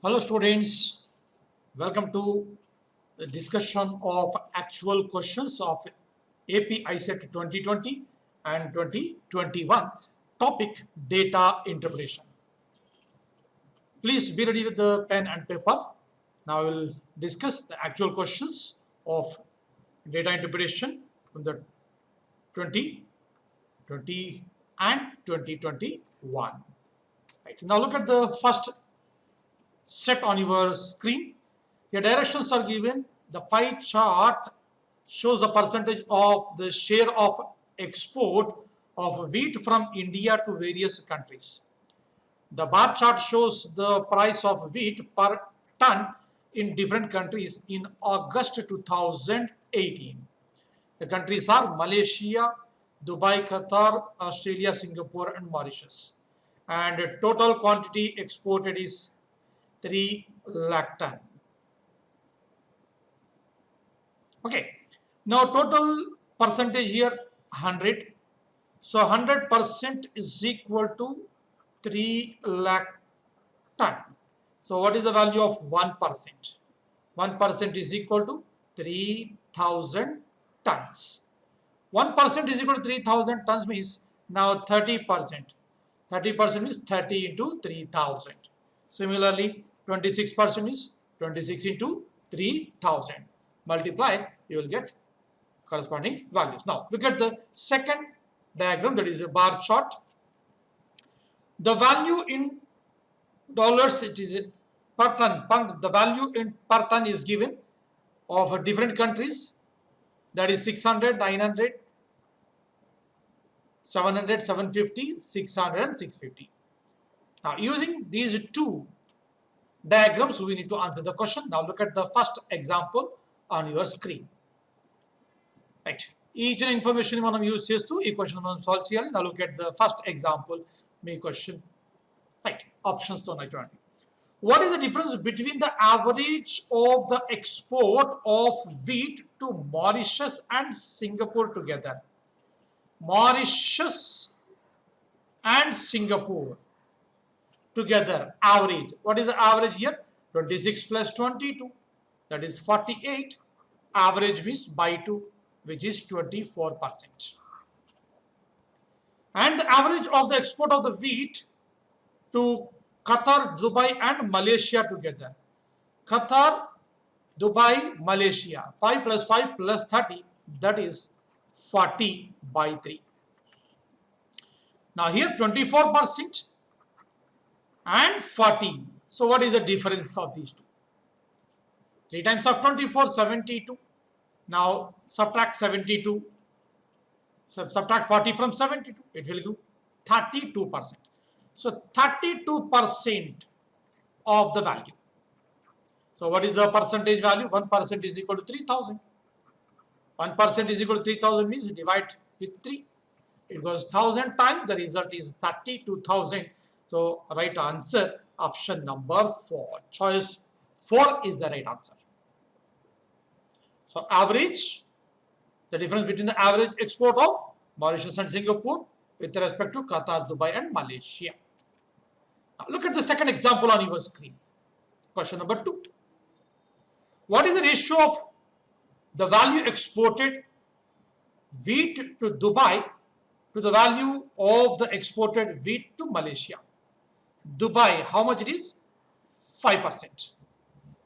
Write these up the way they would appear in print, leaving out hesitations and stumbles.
Hello students, welcome to the discussion of actual questions of AP ICET 2020 and 2021. Topic data interpretation. Please be ready with the pen and paper. Now we will discuss the actual questions of data interpretation from the 2020 and 2021. Right. Now look at the first set on your screen. Your directions are given. The pie chart shows the percentage of the share of export of wheat from India to various countries. The bar chart shows the price of wheat per ton in different countries in August 2018. The countries are Malaysia, Dubai, Qatar, Australia, Singapore, and Mauritius. And the total quantity exported is 3 lakh ton. Okay. Now total percentage here 100. So 100% is equal to 3 lakh ton. So what is the value of 1%? 1% is equal to 3000 tons. 1% is equal to 3000 tons means now 30%. 30% means 30 into 3000. Similarly, 26% is 26 into 3000. Multiply, you will get corresponding values. Now, look at the second diagram, that is a bar chart. The value in dollars, it is per ton. The value in per ton is given of different countries, that is 600, 900, 700, 750, 600 and 650. Now, using these two diagrams, we need to answer the question. Now, look at the first example on your screen. Right. Each information మనం use చేస్తూ ఈ question మనం solve చేయాలి. Now, look at the first example. మీ question right ఆప్షన్స్తో ఉన్నాయి చూడండి. What is the difference between the average of the export of wheat to Mauritius and Singapore together? Mauritius and Singapore together, average. What is the average here? 26 plus 22, that is 48. Average means by 2, which is 24%. And the average of the export of the wheat to Qatar, Dubai and Malaysia together. Qatar, Dubai, Malaysia. 5 plus 5 plus 30, that is 40 by 3. Now here 24% and 40. So what is the difference of these two? 3 times of 24, 72. Now subtract 72. Subtract 40 from 72. It will give 32%. So 32% of the value. So what is the percentage value? 1% is equal to 3000. 1% is equal to 3000 means divide with 3. It goes 1000 times. The result is 32,000. So right answer, option number 4. Choice 4 is the right answer. So average, the difference between the average export of Mauritius and Singapore with respect to Qatar, Dubai and Malaysia. Now look at the second example on your screen. Question number 2. What is the ratio of the value exported wheat to Dubai to the value of the exported wheat to Malaysia? Dubai, how much it is? 5%.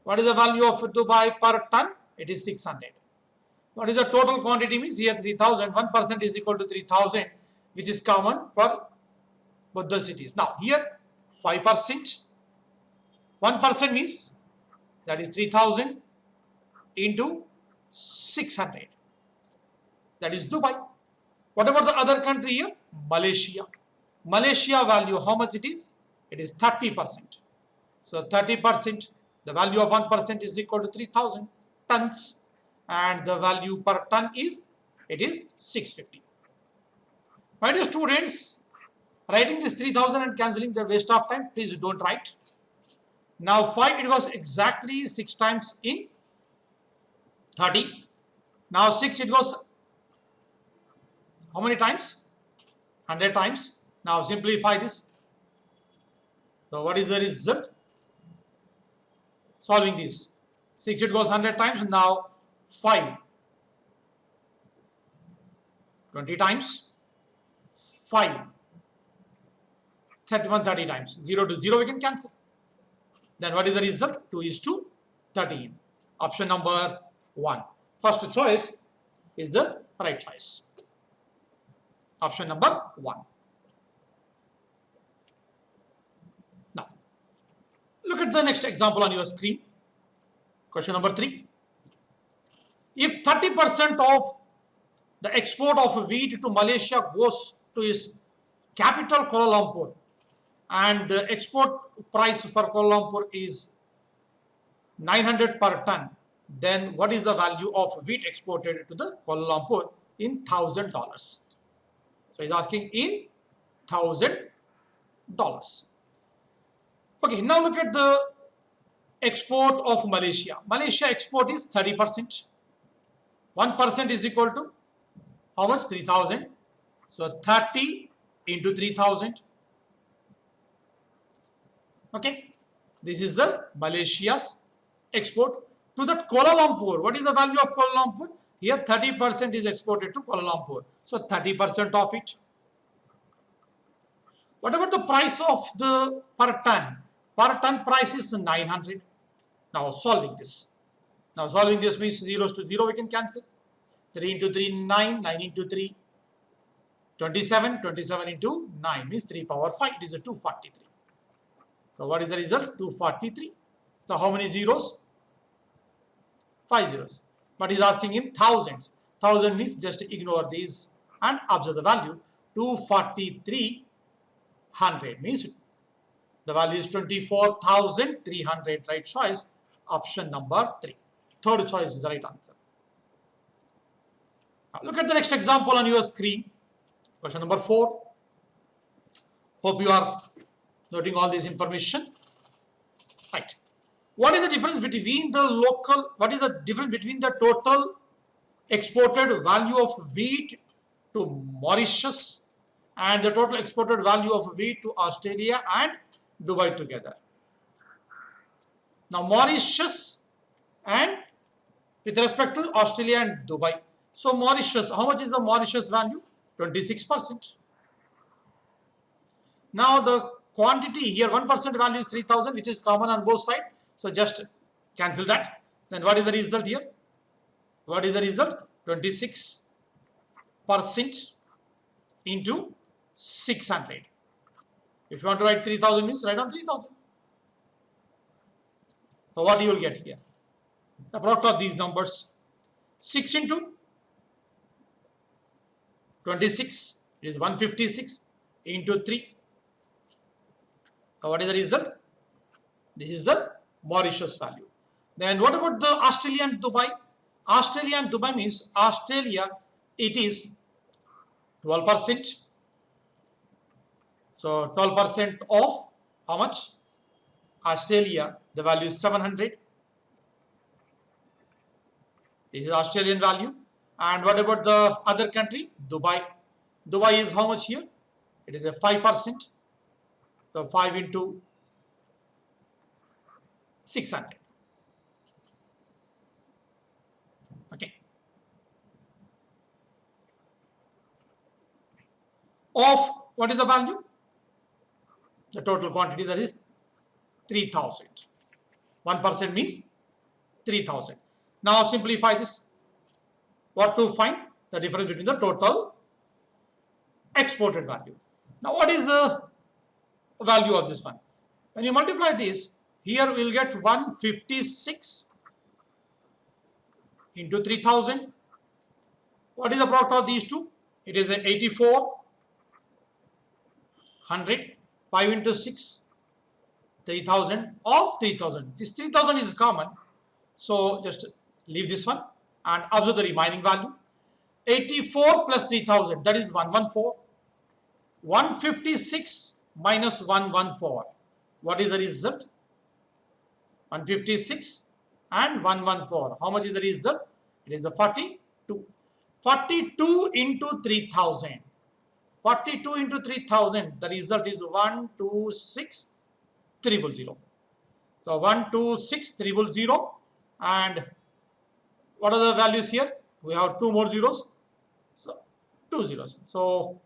What is the value of Dubai per ton? It is 600. What is the total quantity means? Here 3000. 1% is equal to 3000, which is common for both the cities. Now here 5%. 1% means that is 3000 into 600. That is Dubai. What about the other country here? Malaysia. Malaysia value, how much it is? It is 30%. So 30%, the value of 1% is equal to 3000 tons, and the value per ton is, it is 650. My dear students, writing this 3000 and cancelling the waste of time, please don't write. Now 5, it was exactly 6 times in 30. Now 6, it goes how many times? 100 times. Now simplify this. So what is the result? Solving this. 6 it goes 100 times. Now 5. 20 times. 5. 31 30 times. 0 to 0 we can cancel. Then what is the result? 2 is to 13. Option number 1. First choice is the right choice. Option number 1. Now, look at the next example on your screen. Question number 3. If 30% of the export of wheat to Malaysia goes to its capital Kuala Lumpur and the export price for Kuala Lumpur is 900 per ton, then what is the value of wheat exported to the Kuala Lumpur in $1,000? So he's asking in $1,000. Okay, now look at the export of Malaysia. Malaysia export is 30%. 1% is equal to how much? 3,000. So 30 into 3,000. Okay, this is the Malaysia's export to the Kuala Lumpur. What is the value of Kuala Lumpur? Here 30% is exported to Kuala Lumpur. So 30% of it. What about the price of the per ton? Per ton price is 900. Now solving this. Now solving this means 0 to 0 we can cancel. 3 into 3, 9. 9 into 3, 27. 27 into 9 means 3 power 5. It is a 243. So what is the result? 243. So how many zeros? 5 zeros. But he's asking in thousands. 1000 means just ignore these and observe the value. 24300 means the value is 24,300. Right choice. Option number 3. Third choice is the right answer. Now look at the next example on your screen. Question number 4. Hope you are noting all this information. Right. What is the difference between the total exported value of wheat to Mauritius and the total exported value of wheat to Australia and Dubai together? Now Mauritius and with respect to Australia and Dubai. So Mauritius, how much is the Mauritius value? 26%. Now the quantity here, 1% value is 3,000, which is common on both sides. So just cancel that. Then what is the result here? What is the result? 26% into 600. If you want to write 3,000 means write on 3,000. So what you will get here? The product of these numbers. 6 into 26 is 156 into 3. So what is the result? This is the Mauritius value. Then what about the Australia and Dubai? Australia and Dubai means Australia, it is 12%. So 12% of how much? Australia, the value is 700. This is Australian value. And what about the other country? Dubai. Dubai is how much here? It is a 5%. So 5 into 600. Okay. Of what is the value? The total quantity, that is 3,000. 1% means 3,000. Now simplify this. What to find? The difference between the total exported value. Now what is the value of this one? When you multiply this, here we will get 156 into 3,000. What is the product of these two? It is a 8400. 5 into 6, 3,000 of 3,000. This 3,000 is common. So just leave this one and observe the remaining value. 84 plus 3,000, that is 114. 156 minus 114. What is the result? 156 and 114. How much is the result? It is a 42. 42 into 3,000. 42 into 3,000. The result is 126,000. So 126,000, and what are the values here? We have two more zeros. So 2 zeros. So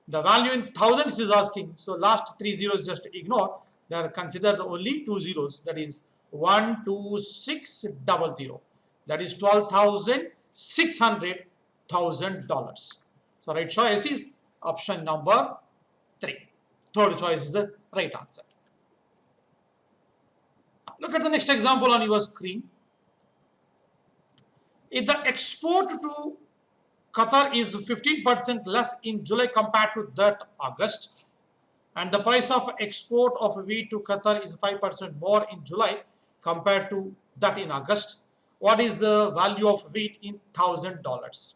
the value in thousands is asking. So last 3 zeros just ignore. They are considered only 2 zeros. That is 12600. That is $12,600,000. So right choice is option number 3. Third choice is the right answer. Look at the next example on your screen. If the export to Qatar is 15% less in July compared to that August, and the price of export of wheat to Qatar is 5% more in July compared to that in August, what is the value of wheat in $1,000?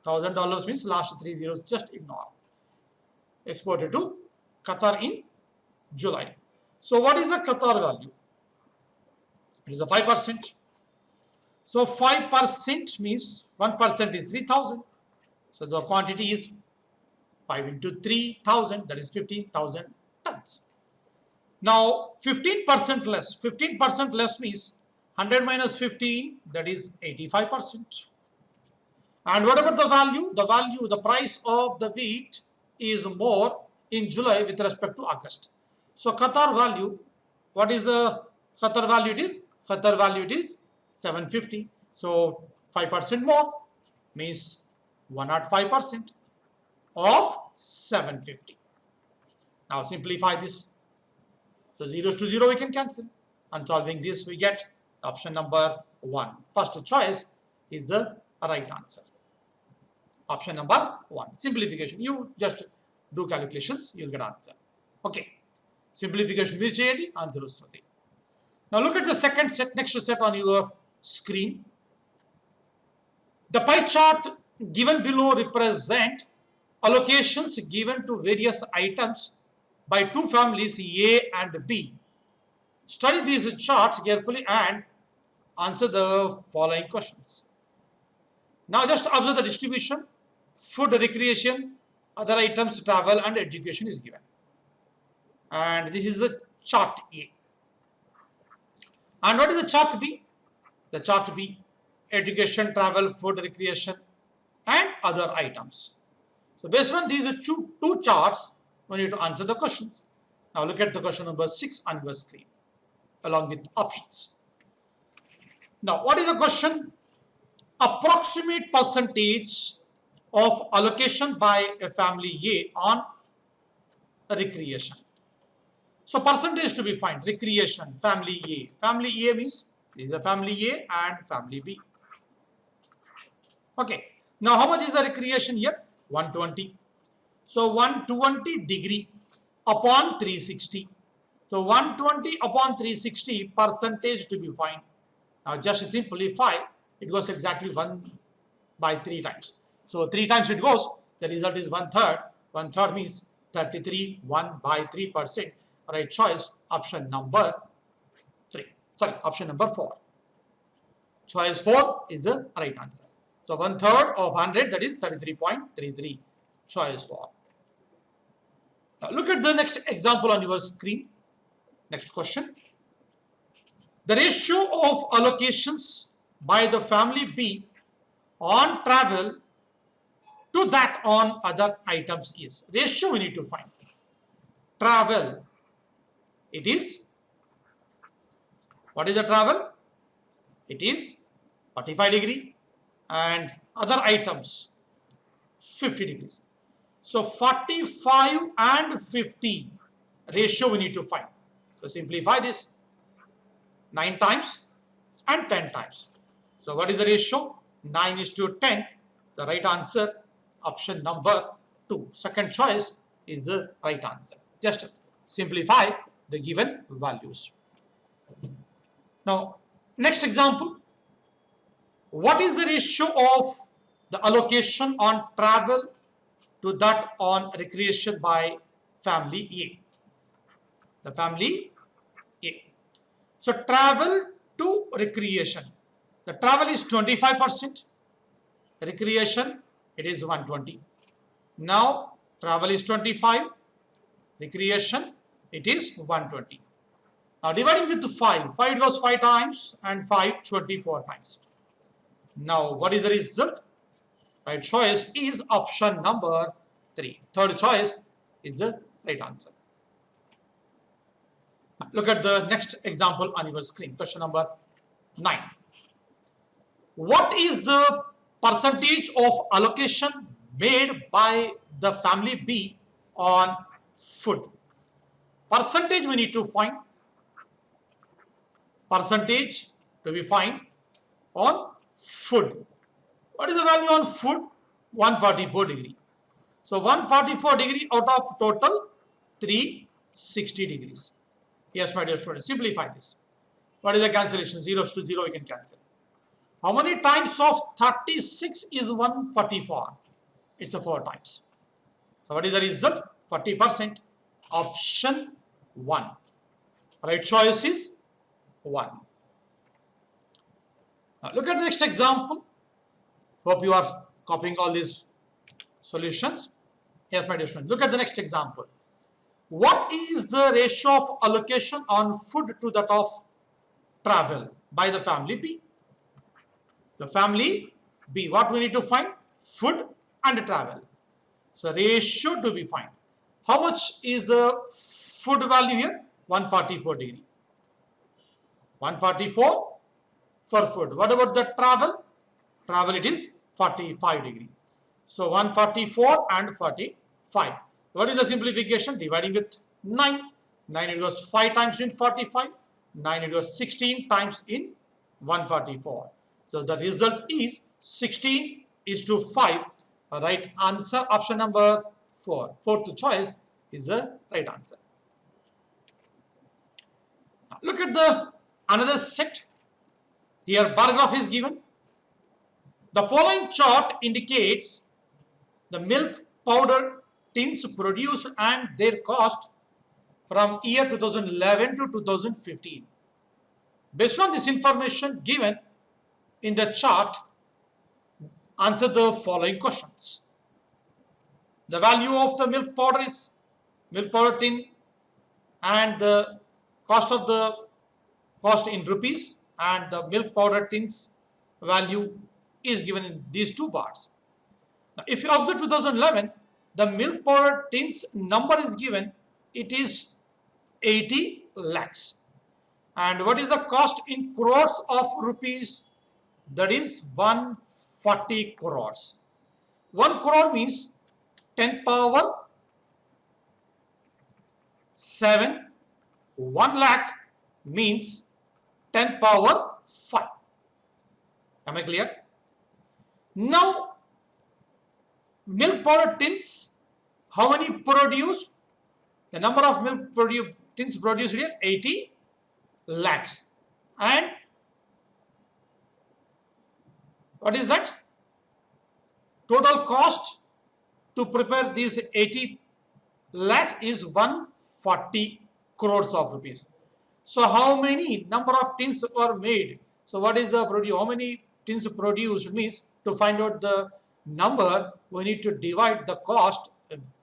$1,000 means last 3 zeros just ignore. Exported to Qatar in July. So what is the Qatar value? It is a 5%. So 5% means 1% is 3,000. So the quantity is 5 into 3,000, that is 15,000 tons. Now 15% less. 15% less means 100 minus 15, that is 85%. And what about the value? The value, the price of the wheat is more in July with respect to August. So Qatar value, what is the Qatar value? It is Qatar value it is 750. So 5% more means 105% of 750. Now simplify this. So zeros to zero we can cancel. And solving this we get option number 1. First choice is the right answer. Option number 1. Simplification. You just do calculations, you'll get answer. Okay. Simplification will change answer. Now look at the second set, next set on your screen. The pie chart given below represent allocations given to various items by two families A and B. Study these charts carefully and answer the following questions. Now just observe the distribution. Food, recreation, other items, travel and education is given. And this is the chart A. And what is the chart B? The chart B, education, travel, food, recreation and other items. So based on these two charts, we need to answer the questions. Now look at the question number 6 on your screen along with options. Now what is the question? Approximate percentage of allocation by a family A on recreation. So percentage to be found. Recreation, family A. Family A means is a family A and family B. Okay. Now how much is the recreation here? 120. So 120 degree upon 360. So 120 upon 360 percentage to be found. Now just simplify. It goes exactly 1 by 3 times. So 3 times it goes. The result is 1/3. 1/3 means 33. 1 by 3%. Right choice option number 3. Sorry, option number 4. Choice 4 is the right answer. So 1/3 of 100, that is 33.33. Choice 4. Now look at the next example on your screen. Next question. The ratio of allocations by the family B on travel to that on other items is. Ratio we need to find. Travel. It is, what is the travel? It is 45 degree and other items 50 degrees. So 45 and 50 ratio we need to find. So simplify this 9 times and 10 times. So what is the ratio? 9 is to 10. The right answer option number 2. Second choice is the right answer. Just simplify the given values. Now next example. What is the ratio of the allocation on travel to that on recreation by family A? The family A. So travel to recreation. The travel is 25%. Recreation, it is 120. Now travel is 25. Recreation, it is 120. Now dividing with 5. 5 it goes 5 times and 5 24 times. Now what is the result? Right choice is option number 3. Third choice is the right answer. Look at the next example on your screen. Question number 9. What is the percentage of allocation made by the family B on food? Percentage we need to find. Percentage to be found on food. What is the value on food? 144 degree. So 144 degree out of total 360 degrees. Yes, my dear students, simplify this. What is the cancellation? 0 to 0 we can cancel. How many times of 36 is 144? It's a 4 times. So what is the result? 40%. Option 1. Right choice is 1. Now look at the next example. Hope you are copying all these solutions. Yes, my dear students. Look at the next example. What is the ratio of allocation on food to that of travel by the family B? The family B, what we need to find? Food and travel. So ratio to be found. How much is the food value here? 144 degree. 144 for food. What about the travel? Travel it is 45 degree. So 144 and 45. What is the simplification? Dividing with 9. 9 it goes 5 times in 45. 9 it goes 16 times in 144. So the result is 16 is to 5. Right answer option number 4. Fourth choice is the right answer. Now look at the another set. Here bar graph is given. The following chart indicates the milk powder tins produced and their cost from year 2011 to 2015. Based on this information given in the chart, answer the following questions. The value of the milk powder is milk powder tin and the cost of the cost in rupees, and the milk powder tins value is given in these two bars. Now, if you observe 2011, the milk powder tins number is given, it is 80 lakhs. And what is the cost in crores of rupees? That is 140 crores. 1 crore means 10 power 7. 1 lakh means 10 power 5. Am I clear? Now, milk powder tins, how many produced? The number of milk tins produced here, 80 lakhs. And what is that? Total cost to prepare these 80 lakhs is 140 crores of rupees. So how many number of tins were made? So what is the how many tins produced means to find out the number, we need to divide the cost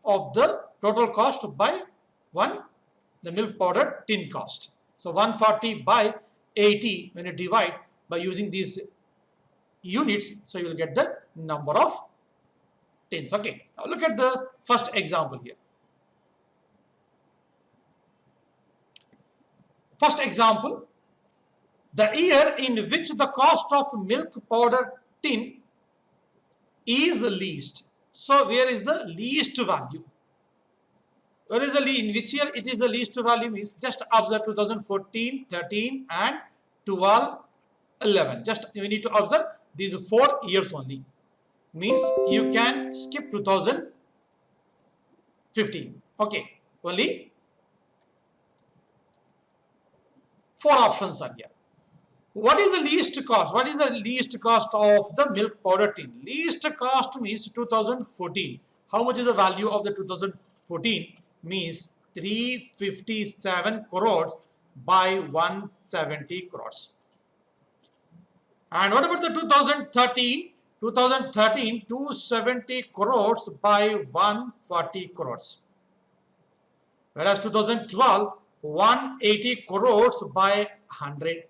of the total cost by 1, the milk powder tin cost. So 140 by 80, when you divide by using these units, so you will get the number of tins. Okay, now look at the first example here. First example, the year in which the cost of milk powder tin is least. So where is the least value? Where is the in which year it is the least value means just observe 2014, 13 and 12, 11. Just you need to observe these 4 years only. Means you can skip 2015. Okay, only 4 options are here. What is the least cost? What is the least cost of the milk powder tin? Least cost means 2014. How much is the value of the 2014? Means 357 crores by 170 crores. And what about the 2013? 2013, 270 crores by 140 crores. Whereas 2012, 180 crores by 100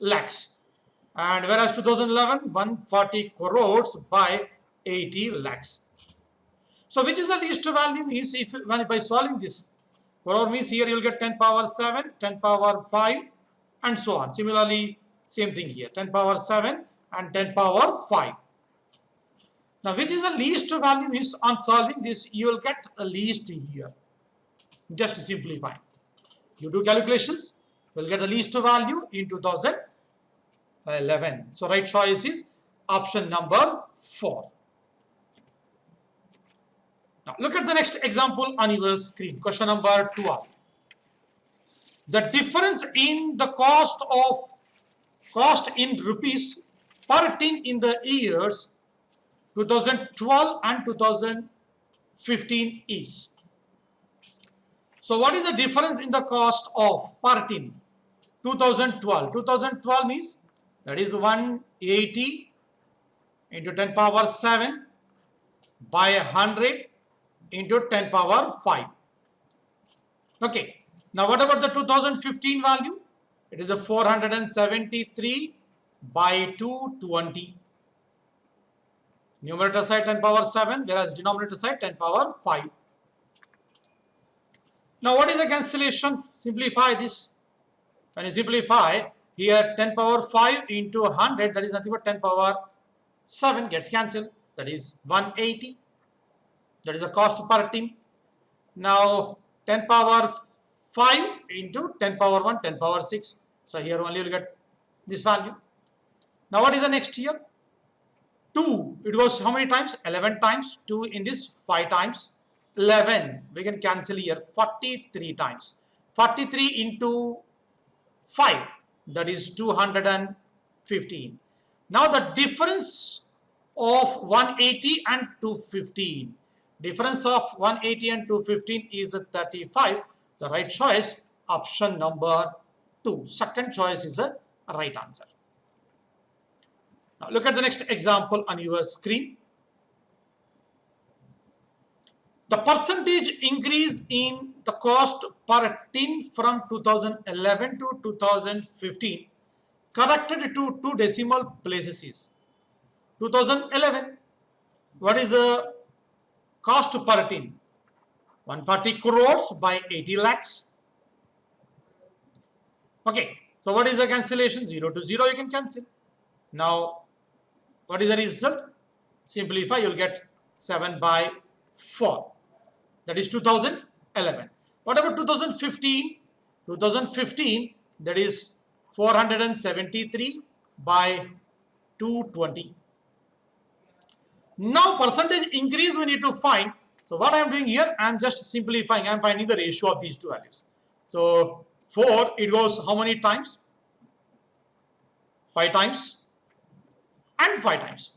lakhs. And whereas 2011, 140 crores by 80 lakhs. So which is the least value means if by solving this, crore means here you'll get 10 power 7, 10 power 5 and so on. Similarly, same thing here, 10 power 7 and 10 power 5. Now which is the least value means on solving this you will get a least here. Just simplify. You do calculations, you will get the least value in 2011. So right choice is option number 4. Now look at the next example on your screen. Question number 12. The difference in the cost in rupees per tin in the years 2012 and 2015 is. So what is the difference in the cost of per tin? 2012. 2012 means that is 180 into 10 power 7 by 100 into 10 power 5. Okay. Now what about the 2015 value? It is a 473 by 220. Numerator side 10 power 7, whereas denominator side 10 power 5. Now what is the cancellation? Simplify this. When you simplify, here 10 power 5 into 100, that is nothing but 10 power 7 gets cancelled. That is 180. That is the cost per tin. Now 10 power 5 into 10 power 1, 10 power 6. So here only you will get this value. Now what is the next here? 2. It goes how many times? 11 times. 2 in this 5 times. 11. We can cancel here 43 times. 43 into 5. That is 215. Now the difference of 180 and 215. Difference of 180 and 215 is 35. The right choice, option number 2. Second choice is the right answer. Now look at the next example on your screen. The percentage increase in the cost per tin from 2011 to 2015 corrected to 2 decimal places is 2011. What is the cost per tin? 140 crores by 80 lakhs. Okay, so what is the cancellation? 0 to 0 you can cancel. Now, what is the result? Simplify, you'll get 7 by 4. That is 2011. What about 2015? 2015, that is 473 by 220. Now, percentage increase we need to find. So what I am doing here, I am just simplifying. I am finding the ratio of these two values. So 4, it goes how many times? 5 times and 5 times.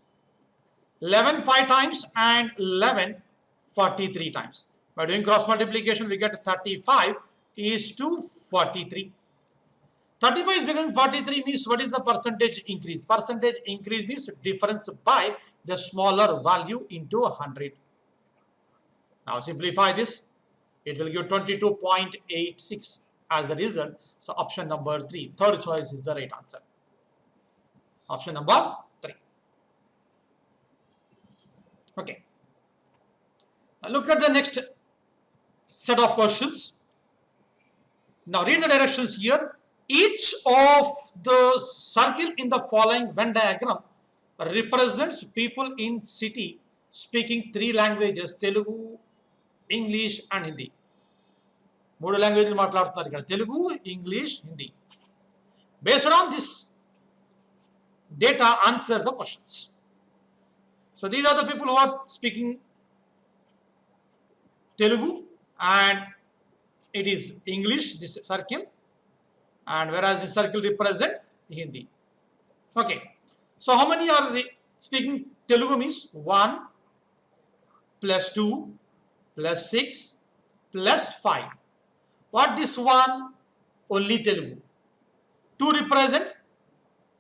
11 5 times and 11 43 times. By doing cross multiplication, we get 35 is to 43. 35 is becoming 43 means what is the percentage increase? Percentage increase means difference by the smaller value into 100. Now simplify this. It will give 22.86 as the result. So option number 3, third choice is the right answer. Option number 3. Okay. Now look at the next set of questions. Now read the directions here. Each of the circle in the following Venn diagram represents people in city speaking 3 languages, Telugu, English and Hindi. 3 languages మాట్లాడుతున్నారు ఇక్కడ, Telugu, English, Hindi. Based on this data, answer the questions. So these are the people who are speaking Telugu and it is English, this circle, and whereas this circle represents Hindi. Okay. So how many are speaking Telugu means 1 plus 2 plus 6 plus 5. What this 1? Only Telugu. 2 represent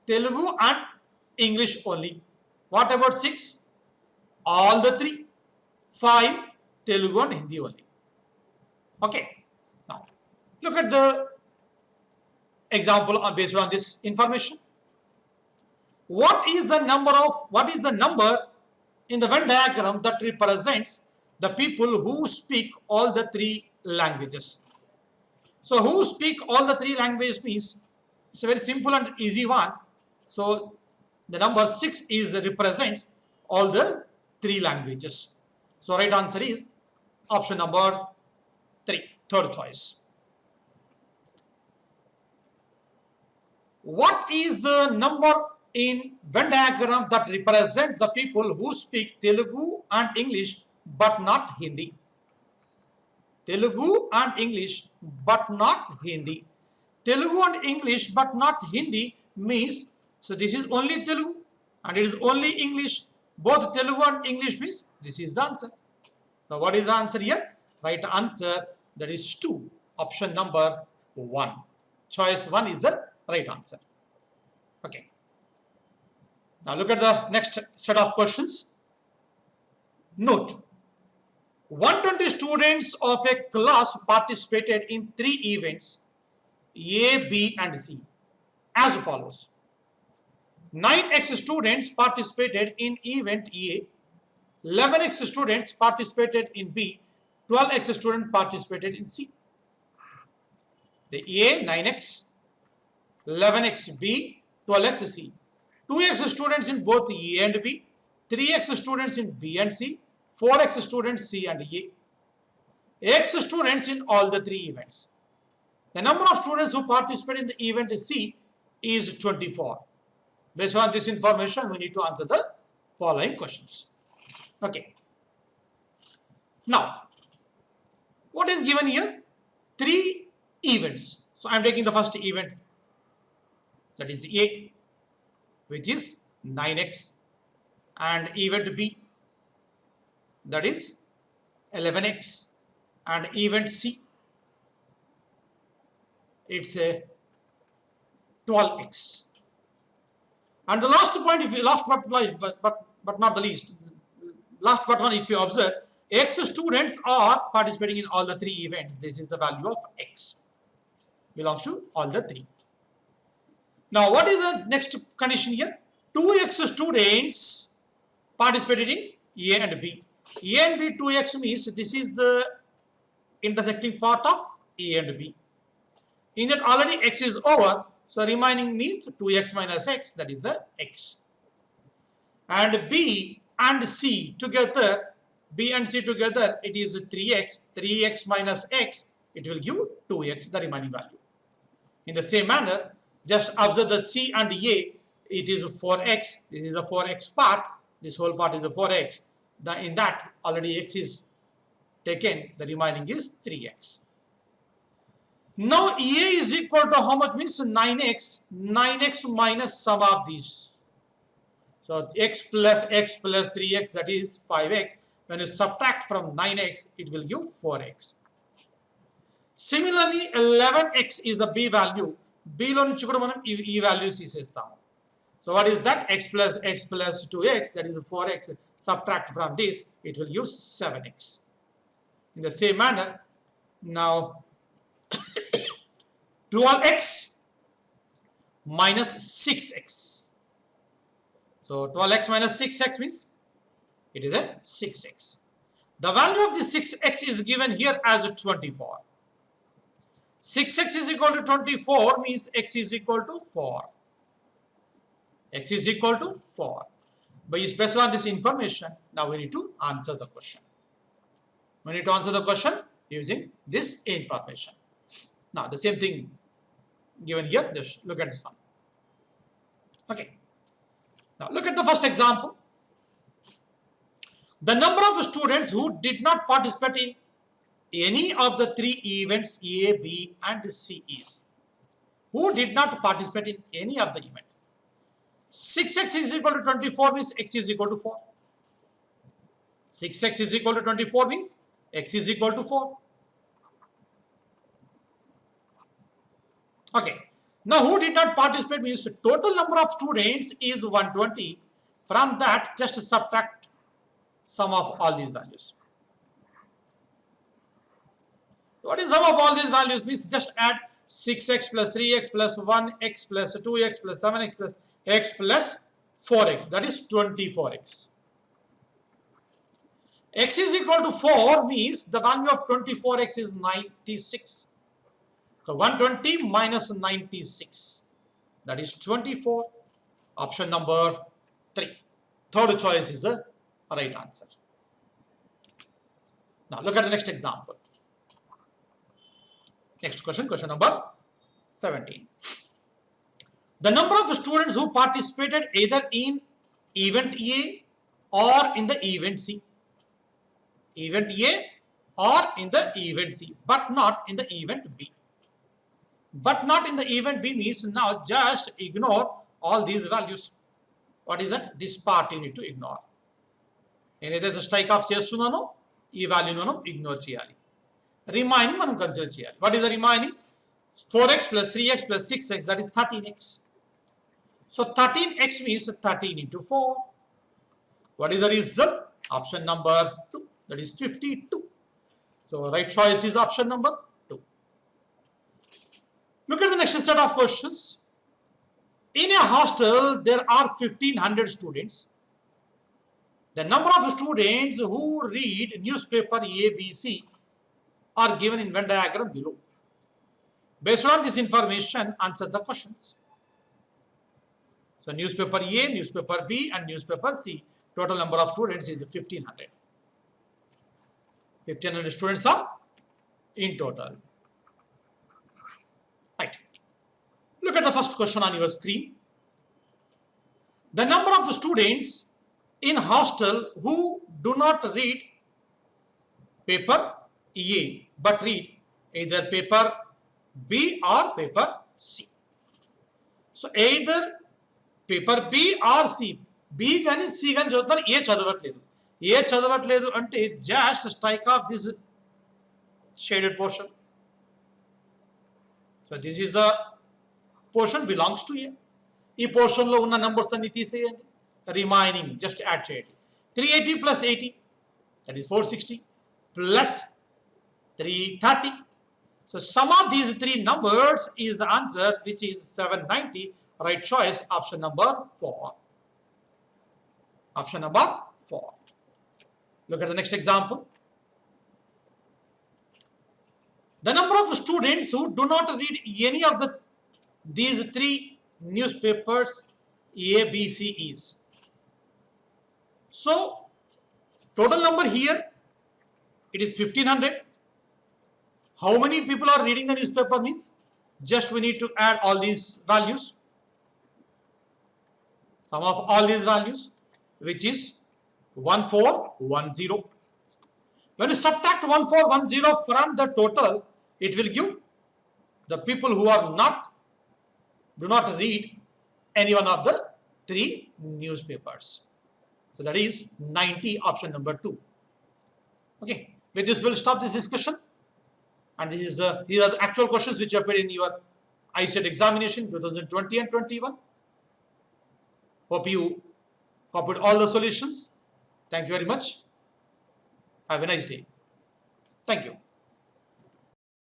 Telugu and English only. What about 6? All the 3. 5 Telugu and Hindi only. Okay. Now Look at the example based on this information. What is the number in the Venn diagram that represents the people who speak all the three languages? So who speak all the three languages means it's a very simple and easy one. So the number 6 is represents all the three languages. So right answer is option number 3, third choice. What is the number in Venn diagram that represents the people who speak Telugu and English but not Hindi? Telugu and English but not Hindi. Telugu and English but not Hindi means, so this is only Telugu and it is only English. Both Telugu and English means this is the answer. So what is the answer here? Right answer, that is 2. Option number 1. Choice 1 is the right answer. Okay. Now look at the next set of questions. Note, 120 students of a class participated in 3 events, A, B and C, as follows. 9x students participated in event A, 11x students participated in B, 12x students participated in C. The A, 9x, 11x B, 12x C. 2x students in both A and B, 3x students in B and C, 4x students C and A. X students in all the 3 events. The number of students who participate in the event C is 24. Based on this information, we need to answer the following questions. Okay. Now, what is given here? 3 events. So I am taking the first event, that is A, which is 9x, and event B, that is 11x, and event C, it's a 12x. And the last point, if you but not the least, last but one, if you observe, X students are participating in all the 3 events. This is the value of X. Belongs to all the 3. Now, what is the next condition here? 2x students participated in A and B. A and B, 2x means this is the intersecting part of A and B. In that already X is over, so remaining means 2x minus x, that is the X. And B and C together, B and C together, it is 3x. 3x minus x, it will give 2x, the remaining value. In the same manner, just observe the C and A, it is 4x. This is the 4x part. This whole part is the 4x. In that, already x is taken. The remaining is 3x. Now, A is equal to how much means 9x. 9x minus sum of these. So, x plus 3x, that is 5x. When you subtract from 9x, it will give 4x. Similarly, 11x is the B value. B lo nunchi kuda manam ee values తీసేస్తాము. So what is that? X plus 2x, that is 4x. Subtract from this, it will give 7x. In the same manner, now 12x minus 6x. So 12x minus 6x means it is a 6x. The value of the 6x is given here as 24. 6x is equal to 24 means x is equal to 4. X is equal to 4. Based on this information, now we need to answer the question. We need to answer the question using this information. Now, the same thing given here, just look at this one. Okay. Now, look at the first example. The number of students who did not participate in any of the 3 events A, B and C is. Who did not participate in any of the events? 6x is equal to 24 means x is equal to 4. 6x is equal to 24 means x is equal to 4. Okay. Now, who did not participate means total number of students is 120. From that, just subtract sum of all these values. What is sum of all these values? Means just add 6x plus 3x plus 1x plus 2x plus 7x plus x plus 4x. That is 24x. X is equal to 4 means the value of 24x is 96. So 120 minus 96. That is 24. Option number 3. Third choice is the right answer. Now look at the next example. Next question, question number 17. The number of students who participated either in event A or in the event C. Event A or in the event C, but not in the event B. But not in the event B means now just ignore all these values. What is that? This part you need to ignore. ఏదైతే strike off చేస్తున్నానో ఈ వాల్యూని మనం ignore చేయాలి. Remaining మనం consider చేయాలి. What is the remaining? 4x plus 3x plus 6x, that is 13x. So 13x means 13 into 4. What is the result? Option number 2, that is 52. So right choice is option number 2. Look at the next set of questions. In a hostel, there are 1500 students. The number of students who read newspaper A, B, C are given in Venn diagram below. Based on this information, answer the questions. So newspaper A, newspaper B and newspaper C, total number of students is 1500. 1500 students are in total. Right. Look at the first question on your screen. The number of students in hostel who do not read paper A but read either paper B or paper C. So either paper B or C. B గాని C గాని చదువుతున్నారు, ఏ చదవట్లేదు. ఏ చదవట్లేదు అంటే just strike off this shaded portion. So this is the portion belongs to A. ఈ portion లో ఉన్న numbers అన్ని తీసేయండి. రిమైనింగ్ జస్ట్ యాడ్ చేయండి. 380 plus 80, that is 460 plus 330. So sum of these three numbers is the answer, which is 790. Right choice, option number 4. Option number 4. Look at the next example. The number of students who do not read any of these three newspapers A, B, C is. So total number here, it is 1500. How many people are reading the newspaper means just we need to add all these values, sum of all these values, which is 1410. When you subtract 1410 from the total, it will give the people who are do not read any one of the three newspapers. So that is 90, option number 2. Okay, with this we'll stop this discussion. And these are the actual questions which appeared in your ICET examination 2020 and 21. Hope you copied all the solutions. Thank you very much. Have a nice day. Thank you.